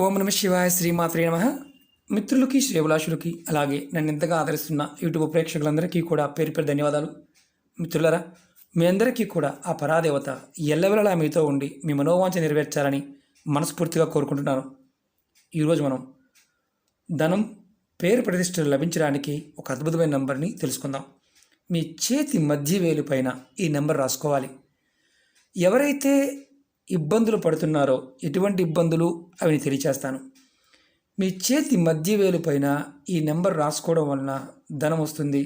ఓం నమ శివాయ శ్రీమాత్రే నమ. మిత్రులకి శ్రేభిలాషులకి అలాగే నన్ను ఎంతగా ఆదరిస్తున్న యూట్యూబ్ ప్రేక్షకులందరికీ కూడా పేరు పేరు ధన్యవాదాలు. మిత్రులరా, మీ అందరికీ కూడా ఆ పరాదేవత ఎల్లవెల్లలా మీతో ఉండి మీ మనోవాంఛ నెరవేర్చాలని మనస్ఫూర్తిగా కోరుకుంటున్నాను. ఈరోజు మనం ధనం, పేరు ప్రతిష్టలు లభించడానికి ఒక అద్భుతమైన నెంబర్ని తెలుసుకుందాం. మీ చేతి మధ్య వేలు పైన ఈ నెంబర్ రాసుకోవాలి. ఎవరైతే ఇబ్బందులు పడుతున్నారో ఎటువంటి ఇబ్బందులు అవి తెలియచేస్తాను. మీ చేతి మధ్య వేలు పైన ఈ నెంబర్ రాసుకోవడం వలన ధనం వస్తుంది,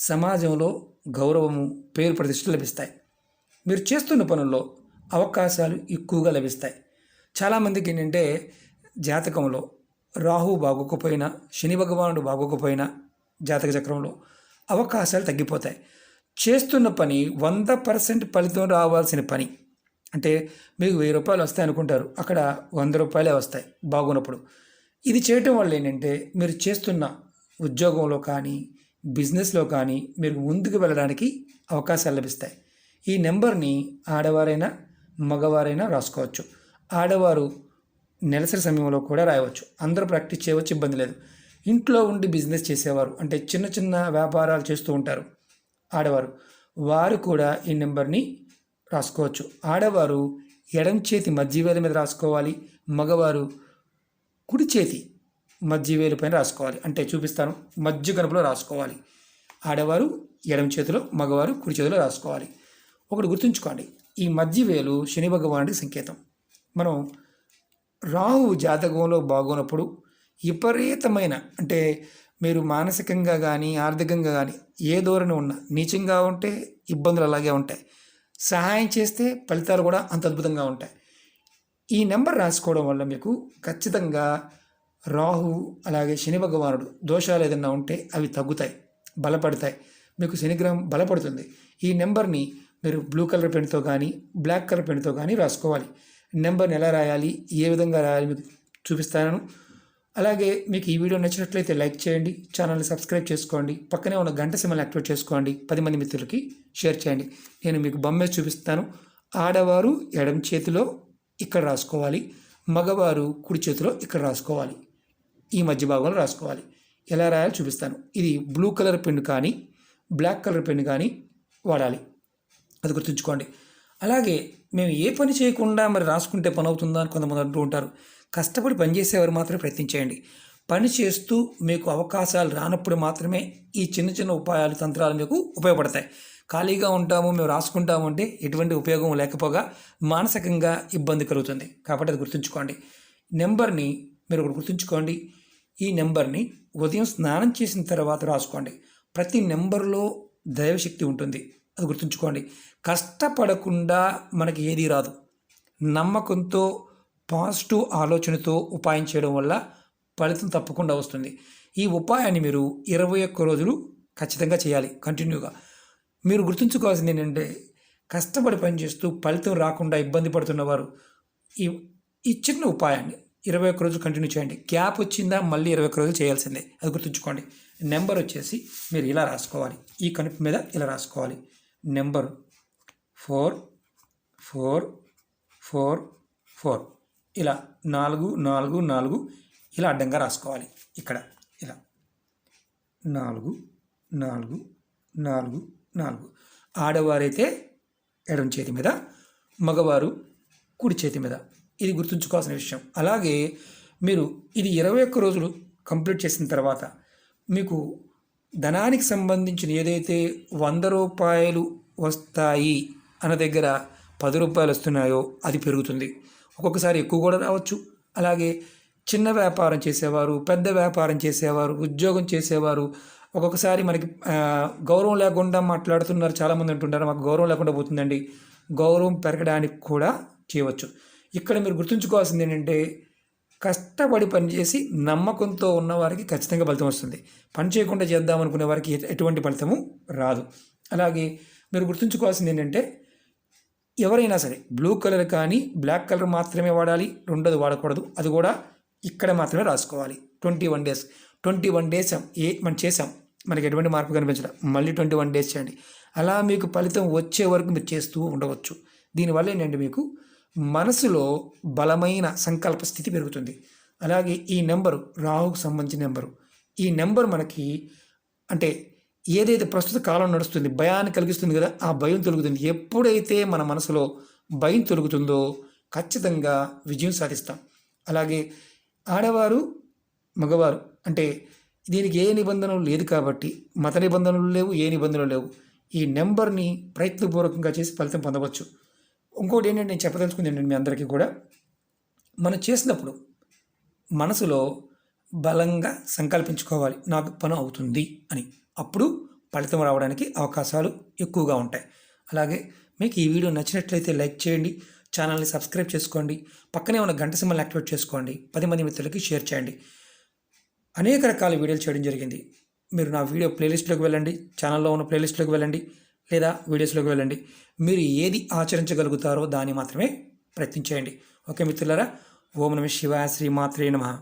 సమాజంలో గౌరవము, పేరు ప్రతిష్టలు లభిస్తాయి. మీరు చేస్తున్న పనుల్లో అవకాశాలు ఎక్కువగా లభిస్తాయి. చాలామందికి ఏంటంటే జాతకంలో రాహు బాగోకపోయినా, శని భగవానుడు బాగోకపోయినా జాతక చక్రంలో అవకాశాలు తగ్గిపోతాయి. చేస్తున్న పని 100% ఫలితం రావాల్సిన పని, అంటే మీకు 1000 రూపాయలు వస్తాయి అనుకుంటారు, అక్కడ 100 రూపాయలే వస్తాయి బాగున్నప్పుడు. ఇది చేయటం వల్ల ఏంటంటే మీరు చేస్తున్న ఉద్యోగంలో కానీ బిజినెస్లో కానీ మీరు ముందుకు వెళ్ళడానికి అవకాశాలు లభిస్తాయి. ఈ నెంబర్ని ఆడవారైనా మగవారైనా రాసుకోవచ్చు. ఆడవారు నెలసరి సమయంలో కూడా రాయవచ్చు. అందరూ ప్రాక్టీస్ చేయవచ్చు, ఇబ్బంది లేదు. ఇంట్లో ఉండి బిజినెస్ చేసేవారు, అంటే చిన్న చిన్న వ్యాపారాలు చేస్తూ ఉంటారు ఆడవారు, వారు కూడా ఈ నెంబర్ని రాసుకోవచ్చు. ఆడవారు ఎడం చేతి మధ్యవేలు మీద రాసుకోవాలి, మగవారు కుడి చేతి మధ్యవేలు పైన రాసుకోవాలి. అంటే చూపిస్తాను, మధ్య గనుపులో రాసుకోవాలి. ఆడవారు ఎడం చేతిలో, మగవారు కుడి చేతిలో రాసుకోవాలి. ఒకటి గుర్తుంచుకోండి, ఈ మధ్యవేలు శని భగవానుడి సంకేతం. మనం రాహు జాతకంలో బాగున్నప్పుడు విపరీతమైన, అంటే మీరు మానసికంగా కానీ ఆర్థికంగా కానీ ఏ ధోరణి ఉన్నా నీచంగా ఉంటే ఇబ్బందులు అలాగే ఉంటాయి. సహాయం చేస్తే ఫలితాలు కూడా అంత అద్భుతంగా ఉంటాయి. ఈ నెంబర్ రాసుకోవడం వల్ల మీకు ఖచ్చితంగా రాహు అలాగే శని భగవానుడు దోషాలు ఏదైనా ఉంటే అవి తగ్గుతాయి, బలపడతాయి. మీకు శనిగ్రహం బలపడుతుంది. ఈ నెంబర్ని మీరు బ్లూ కలర్ పెన్తో కానీ బ్లాక్ కలర్ పెన్తో కానీ రాసుకోవాలి. నెంబర్ని ఎలా రాయాలి, ఏ విధంగా రాయాలి మీకు చూపిస్తాను. అలాగే మీకు ఈ వీడియో నచ్చినట్లయితే లైక్ చేయండి, ఛానల్ని సబ్స్క్రైబ్ చేసుకోండి, పక్కనే ఉన్న గంట సింబల్ని యాక్టివేట్ చేసుకోండి, 10 మంది మిత్రులకి షేర్ చేయండి. నేను మీకు బొమ్మే చూపిస్తాను. ఆడవారు ఎడం చేతిలో ఇక్కడ రాసుకోవాలి, మగవారు కుడి చేతిలో ఇక్కడ రాసుకోవాలి, ఈ మధ్య భాగంలో రాసుకోవాలి. ఎలా రాయాలో చూపిస్తాను. ఇది బ్లూ కలర్ పెన్ కానీ బ్లాక్ కలర్ పెన్ కానీ వాడాలి, అది గుర్తుంచుకోండి. అలాగే మేము ఏ పని చేయకుండా మరి రాసుకుంటే పని అవుతుందా అని కొంతమంది అంటూ ఉంటారు. కష్టపడి పనిచేసేవారు మాత్రమే ప్రయత్నించేయండి. పని చేస్తూ మీకు అవకాశాలు రానప్పుడు మాత్రమే ఈ చిన్న చిన్న ఉపాయాలు, తంత్రాలు మీకు ఉపయోగపడతాయి. ఖాళీగా ఉంటాము, మేము రాసుకుంటాము అంటే ఎటువంటి ఉపయోగం లేకపోగా మానసికంగా ఇబ్బంది కలుగుతుంది. కాబట్టి అది గుర్తుంచుకోండి. నెంబర్ని మీరు ఒకటి గుర్తుంచుకోండి, ఈ నెంబర్ని ఉదయం స్నానం చేసిన తర్వాత రాసుకోండి. ప్రతి నెంబర్లో దైవశక్తి ఉంటుంది, అది గుర్తుంచుకోండి. కష్టపడకుండా మనకి ఏదీ రాదు. నమ్మకంతో, పాజిటివ్ ఆలోచనతో ఉపాయం చేయడం వల్ల ఫలితం తప్పకుండా వస్తుంది. ఈ ఉపాయాన్ని మీరు 21 రోజులు ఖచ్చితంగా చేయాలి, కంటిన్యూగా. మీరు గుర్తుంచుకోవాల్సింది ఏంటంటే కష్టపడి పనిచేస్తూ ఫలితం రాకుండా ఇబ్బంది పడుతున్నవారు ఈ ఈ చిన్న ఉపాయాన్ని 21 రోజులు కంటిన్యూ చేయండి. గ్యాప్ వచ్చిందా మళ్ళీ 21 రోజులు చేయాల్సిందే, అది గుర్తుంచుకోండి. నెంబర్ వచ్చేసి మీరు ఇలా రాసుకోవాలి, ఈ కనుపు మీద ఇలా రాసుకోవాలి. నెంబర్ 4 4 4 4, ఇలా 4 4 4 ఇలా అడ్డంగా రాసుకోవాలి. ఇక్కడ ఇలా 4 4 4 4. ఆడవారైతే ఎడం చేతి మీద, మగవారు కుడి చేతి మీద. ఇది గుర్తుంచుకోవాల్సిన విషయం. అలాగే మీరు ఇది 21 రోజులు కంప్లీట్ చేసిన తర్వాత మీకు ధనానికి సంబంధించిన ఏదైతే 100 రూపాయలు వస్తాయి అన్న దగ్గర 10 రూపాయలు వస్తున్నాయో అది పెరుగుతుంది. ఒక్కొక్కసారి ఎక్కువ కూడా రావచ్చు. అలాగే చిన్న వ్యాపారం చేసేవారు, పెద్ద వ్యాపారం చేసేవారు, ఉద్యోగం చేసేవారు, ఒక్కొక్కసారి మనకి గౌరవం లేకుండా మాట్లాడుతున్నారు. చాలామంది అంటుంటారు మాకు గౌరవం లేకుండా పోతుందండి. గౌరవం పెరగడానికి కూడా చేయవచ్చు. ఇక్కడ మీరు గుర్తుంచుకోవాల్సింది ఏంటంటే కష్టపడి పనిచేసి నమ్మకంతో ఉన్నవారికి ఖచ్చితంగా ఫలితం వస్తుంది. పని చేయకుండా చేద్దామనుకునే వారికి ఎటువంటి ఫలితము రాదు. అలాగే మీరు గుర్తుంచుకోవాల్సింది ఏంటంటే ఎవరైనా సరే బ్లూ కలర్ కానీ బ్లాక్ కలర్ మాత్రమే వాడాలి, రెండోది వాడకూడదు. అది కూడా ఇక్కడ మాత్రమే రాసుకోవాలి. 21 డేస్ 21 డేస్ మనం చేసాం, మనకి ఎటువంటి మార్పు కనిపించడం, మళ్ళీ 21 డేస్ చేయండి. అలా మీకు ఫలితం వచ్చే వరకు మీరు చేస్తూ ఉండవచ్చు. దీనివల్ల ఏంటంటే మీకు మనసులో బలమైన సంకల్ప స్థితి పెరుగుతుంది. అలాగే ఈ నెంబరు రాహుకు సంబంధించిన నెంబరు. ఈ నెంబర్ మనకి అంటే ఏదైతే ప్రస్తుత కాలం నడుస్తుంది భయాన్ని కలిగిస్తుంది కదా, ఆ భయం తొలుగుతుంది. ఎప్పుడైతే మన మనసులో భయం తొలుగుతుందో ఖచ్చితంగా విజయం సాధిస్తాం. అలాగే ఆడవారు మగవారు అంటే దీనికి ఏ నిబంధనలు లేదు కాబట్టి, మత నిబంధనలు లేవు, ఏ నిబంధనలు లేవు. ఈ నెంబర్ని ప్రయత్నపూర్వకంగా చేసి ఫలితం పొందవచ్చు. ఇంకోటి ఏంటంటే నేను చెప్పదలుచుకుంది ఏంటంటే మీ అందరికీ కూడా, మనం చేసినప్పుడు మనసులో బలంగా సంకల్పించుకోవాలి నాకు పని అవుతుంది అని. అప్పుడు ఫలితం రావడానికి అవకాశాలు ఎక్కువగా ఉంటాయి. అలాగే మీకు ఈ వీడియో నచ్చినట్లయితే లైక్ చేయండి, ఛానల్ని సబ్స్క్రైబ్ చేసుకోండి, పక్కనే ఉన్న గంట సింబల్ యాక్టివేట్ చేసుకోండి, 10 మంది మిత్రులకి షేర్ చేయండి. అనేక రకాల వీడియోలు చేయడం జరిగింది. మీరు నా వీడియో ప్లేలిస్ట్లోకి వెళ్ళండి, ఛానల్లో ఉన్న ప్లేలిస్ట్లోకి వెళ్ళండి, లేదా వీడియోస్లోకి వెళ్ళండి. మీరు ఏది ఆచరించగలుగుతారో దాన్ని మాత్రమే ప్రయత్నించేయండి. ఓకే మిత్రులారా, ఓం నమః శివాయ, శ్రీమాత్రే నమః.